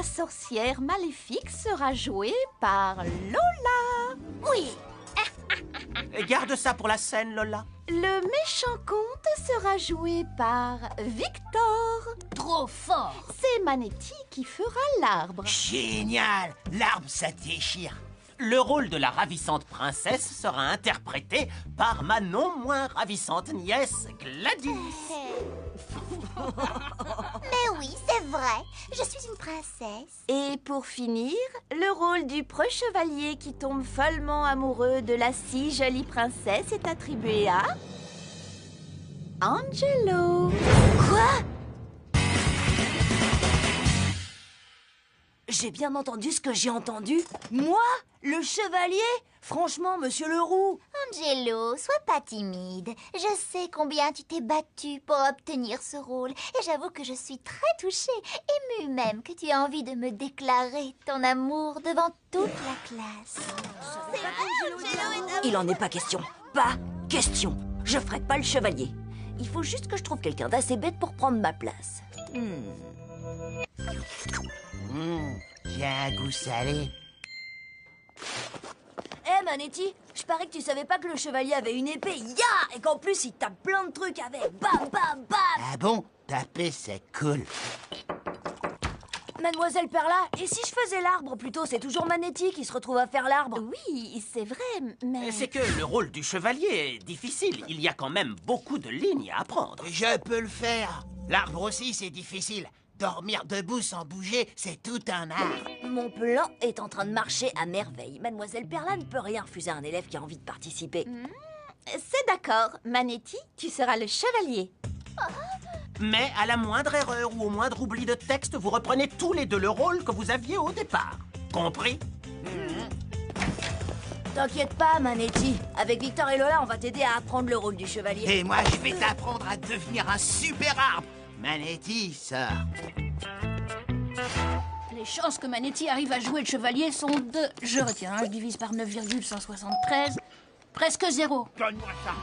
la sorcière maléfique sera jouée par Lola. Oui. Garde ça pour la scène, Lola. Le méchant conte sera joué par Victor. Trop fort. C'est Manetti qui fera l'arbre. Génial! L'arbre, ça déchire. Le rôle de la ravissante princesse sera interprété par ma non moins ravissante nièce Gladys. Mais oui, c'est vrai. Je suis une princesse. Et pour finir, le rôle du preux chevalier qui tombe follement amoureux de la si jolie princesse est attribué à... Angelo. Quoi? J'ai bien entendu ce que j'ai entendu. Moi, le chevalier? Franchement, monsieur Leroux. Angelo, sois pas timide. Je sais combien tu t'es battu pour obtenir ce rôle. Et j'avoue que je suis très touchée, émue même que tu aies envie de me déclarer ton amour devant toute la classe. Il en est pas question. Pas question. Je ferai pas le chevalier. Il faut juste que je trouve quelqu'un d'assez bête pour prendre ma place. J'ai un goût salé. Eh Manetti, je parie que tu savais pas que le chevalier avait une épée, et qu'en plus il tape plein de trucs avec. Bam, bam, bam. Ah bon? Taper, c'est cool. Mademoiselle Perla, et si je faisais l'arbre plutôt? C'est toujours Manetti qui se retrouve à faire l'arbre. Oui, c'est vrai, mais... C'est que le rôle du chevalier est difficile. Il y a quand même beaucoup de lignes à apprendre. Je peux le faire. L'arbre aussi, c'est difficile. Dormir debout sans bouger, c'est tout un art. Mon plan est en train de marcher à merveille. Mademoiselle Perla ne peut rien refuser à un élève qui a envie de participer. C'est d'accord, Manetti, tu seras le chevalier. Mais à la moindre erreur ou au moindre oubli de texte, vous reprenez tous les deux le rôle que vous aviez au départ. Compris? T'inquiète pas, Manetti. Avec Victor et Lola, on va t'aider à apprendre le rôle du chevalier. Et moi, je vais t'apprendre à devenir un super arbre. Manetti, ça. Les chances que Manetti arrive à jouer le chevalier sont de... Je retiens, je divise par 9,173. Presque 0. Donne-moi ça.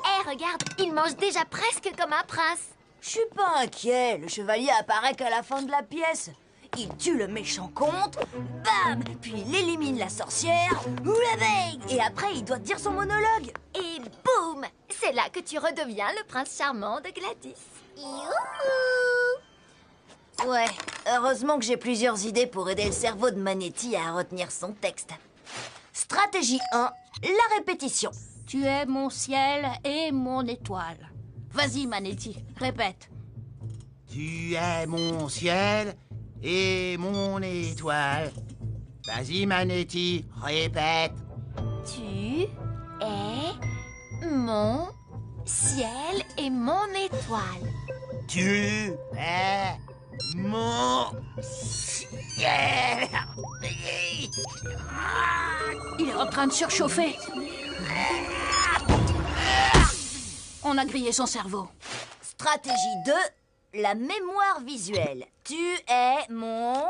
Hé, regarde, il mange déjà presque comme un prince. Je suis pas inquiet. Le chevalier apparaît qu'à la fin de la pièce. Il tue le méchant comte, bam, puis il élimine la sorcière, oulabeg, et après il doit dire son monologue. Et boum! C'est là que tu redeviens le prince charmant de Gladys. Youhou! Ouais, heureusement que j'ai plusieurs idées pour aider le cerveau de Manetti à retenir son texte. Stratégie 1, la répétition. Tu es mon ciel et mon étoile. Vas-y, Manetti, répète. Tu es mon ciel et mon étoile. Vas-y, Manetti, répète. Tu es mon ciel et mon étoile. Tu es mon ciel. Il est en train de surchauffer. On a grillé son cerveau. Stratégie 2, la mémoire visuelle. Tu es mon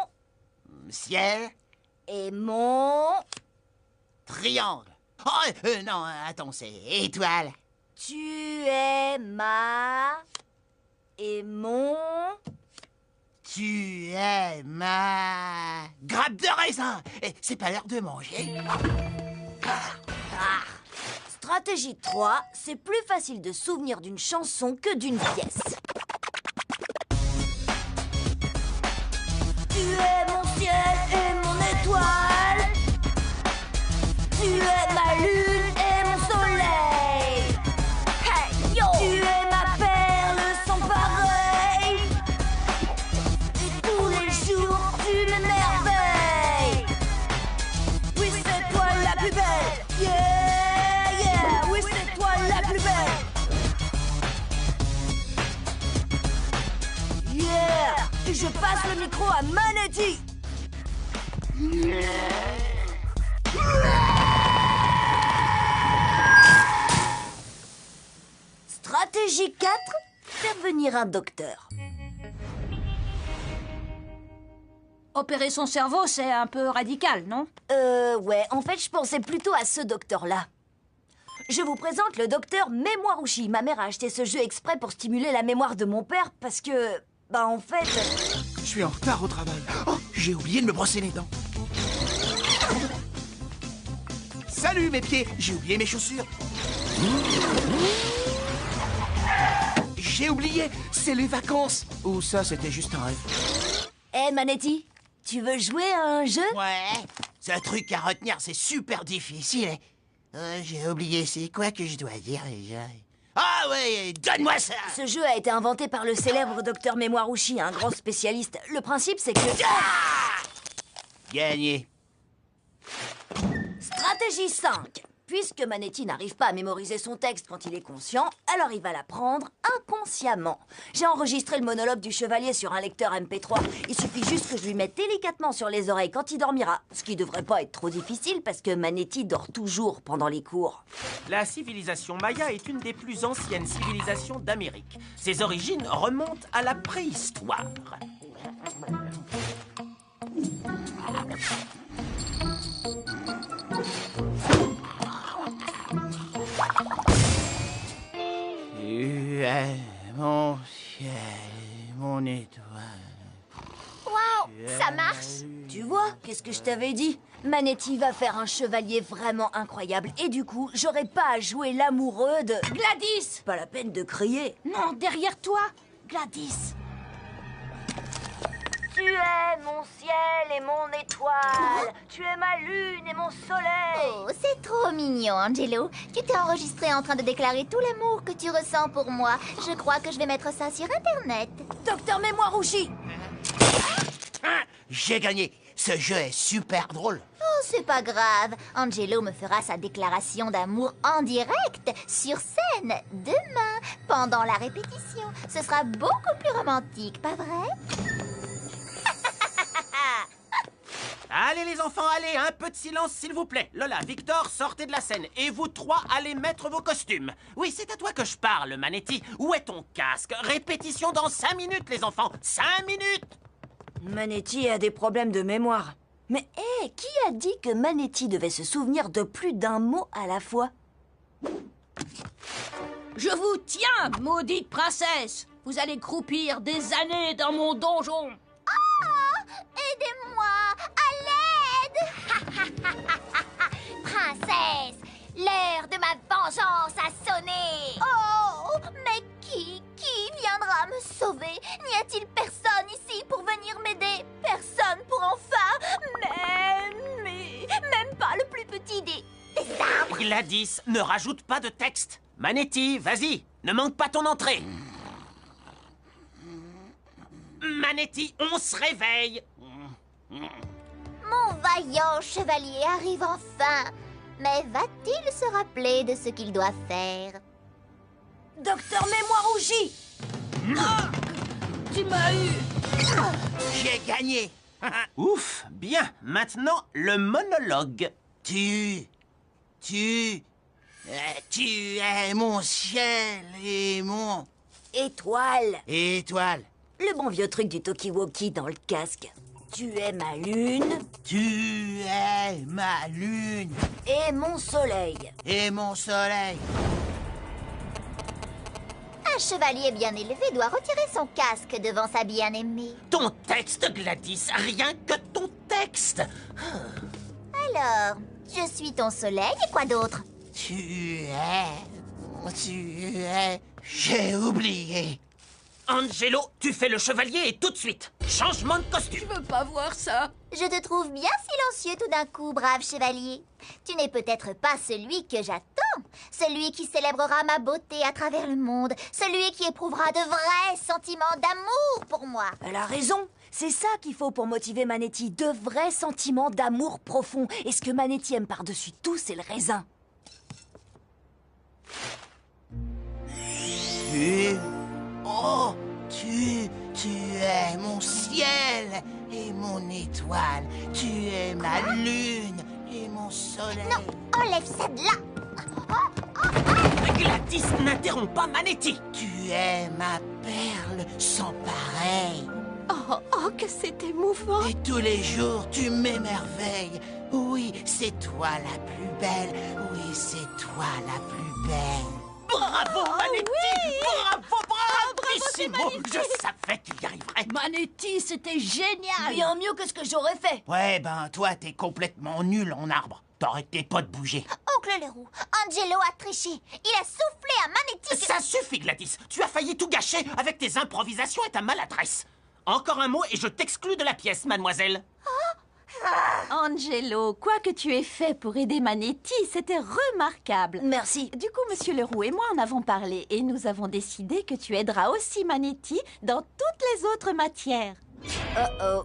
Ciel, et mon... triangle. Oh, non, attends, c'est étoile. Tu es ma... et mon... Tu es ma... grappe de raisin. C'est pas l'heure de manger. Stratégie 3, c'est plus facile de souvenir d'une chanson que d'une pièce. Tu es mon ciel et mon étoile. Tu es ma lune et mon soleil. Hey, yo! Tu es ma perle sans pareil. Et tous les jours tu m'émerveilles. Oui, c'est toi la plus belle. Yeah, yeah. Oui, c'est toi la plus belle. Yeah. Et je passe le micro à Manetti. Stratégie 4, faire venir un docteur. Opérer son cerveau, c'est un peu radical, non? Ouais, en fait, je pensais plutôt à ce docteur-là. Je vous présente le docteur Mémoirouchi. Ma mère a acheté ce jeu exprès pour stimuler la mémoire de mon père parce que... Bah en fait... Je suis en retard au travail. Oh, j'ai oublié de me brosser les dents. Salut mes pieds, j'ai oublié mes chaussures. J'ai oublié, c'est les vacances. Ou ça, c'était juste un rêve. Hé, Manetti, tu veux jouer à un jeu? Ouais, ce truc à retenir, c'est super difficile. J'ai oublié, c'est quoi que je dois dire déjà? Ah ouais, donne-moi ça! Ce jeu a été inventé par le célèbre docteur Mémoirouchi, un grand spécialiste. Le principe, c'est que... Gagné. Stratégie 5. Puisque Manetti n'arrive pas à mémoriser son texte quand il est conscient, alors il va l'apprendre inconsciemment. J'ai enregistré le monologue du chevalier sur un lecteur MP3. Il suffit juste que je lui mette délicatement sur les oreilles quand il dormira. Ce qui devrait pas être trop difficile parce que Manetti dort toujours pendant les cours. La civilisation maya est une des plus anciennes civilisations d'Amérique. Ses origines remontent à la préhistoire. Tu es mon ciel, mon étoile. Waouh, ça marche. Tu vois, qu'est-ce que je t'avais dit? Manetti va faire un chevalier vraiment incroyable. Et du coup, j'aurai pas à jouer l'amoureux de... Gladys! Pas la peine de crier. Non, derrière toi, Gladys. Tu es mon ciel et mon étoile. Tu es ma lune et mon soleil. Oh, c'est trop mignon, Angelo. Tu t'es enregistré en train de déclarer tout l'amour que tu ressens pour moi. Je crois que je vais mettre ça sur Internet. Docteur Mémoirouchi! Ah, j'ai gagné. Ce jeu est super drôle. Oh, c'est pas grave. Angelo me fera sa déclaration d'amour en direct, sur scène, demain, pendant la répétition. Ce sera beaucoup plus romantique, pas vrai? Allez les enfants, allez, un peu de silence s'il vous plaît. Lola, Victor, sortez de la scène. Et vous trois, allez mettre vos costumes. Oui, c'est à toi que je parle, Manetti. Où est ton casque? Répétition dans 5 minutes, les enfants. 5 minutes! Manetti a des problèmes de mémoire. Mais hé, qui a dit que Manetti devait se souvenir de plus d'un mot à la fois? Je vous tiens, maudite princesse. Vous allez croupir des années dans mon donjon. Aidez-moi! À l'aide! Princesse, l'heure de ma vengeance a sonné! Oh! Mais qui viendra me sauver? N'y a-t-il personne ici pour venir m'aider? Personne pour enfin... Même pas le plus petit des arbres! Gladys, ne rajoute pas de texte. Manetti, vas-y, ne manque pas ton entrée. Manetti, on se réveille. Mon vaillant chevalier arrive enfin. Mais va-t-il se rappeler de ce qu'il doit faire? Docteur Mémoirouchi! Tu m'as eu. J'ai gagné. Ouf, bien. Maintenant, le monologue. Tu es mon ciel et mon Étoile! étoile. Le bon vieux truc du talkie-walkie dans le casque. Tu es ma lune Tu es ma lune et mon soleil. et mon soleil. Un chevalier bien élevé doit retirer son casque devant sa bien-aimée. Ton texte, Gladys, rien que ton texte. Alors, je suis ton soleil et quoi d'autre? Tu es... J'ai oublié. Angelo, tu fais le chevalier et tout de suite. Changement de costume. Je veux pas voir ça. Je te trouve bien silencieux tout d'un coup, brave chevalier. Tu n'es peut-être pas celui que j'attends. Celui qui célébrera ma beauté à travers le monde. Celui qui éprouvera de vrais sentiments d'amour pour moi. Elle a raison. C'est ça qu'il faut pour motiver Manetti. De vrais sentiments d'amour profond. Et ce que Manetti aime par-dessus tout, c'est le raisin. Tu es mon ciel et mon étoile. Tu es ma lune et mon soleil. Non, enlève ça de là. Gladys, n'interromps pas Manetti. Tu es ma perle sans pareil. Oh, que c'est émouvant. Et tous les jours, tu m'émerveilles. Oui, c'est toi la plus belle. Oui, c'est toi la plus belle. Bravo, Manetti. Bravo, bravo. Bravissimo! Je savais qu'il y arriverait. Manetti, c'était génial. Bien mieux que ce que j'aurais fait. Ouais, ben, toi, t'es complètement nul en arbre. T'arrêtais pas de bouger. Oncle Leroux, Angelo a triché. Il a soufflé à Manetti que... Ça suffit, Gladys. Tu as failli tout gâcher avec tes improvisations et ta maladresse. Encore un mot et je t'exclus de la pièce, mademoiselle. Angelo, quoi que tu aies fait pour aider Manetti, c'était remarquable. Merci. Du coup, Monsieur Leroux et moi en avons parlé et nous avons décidé que tu aideras aussi Manetti dans toutes les autres matières. Oh oh.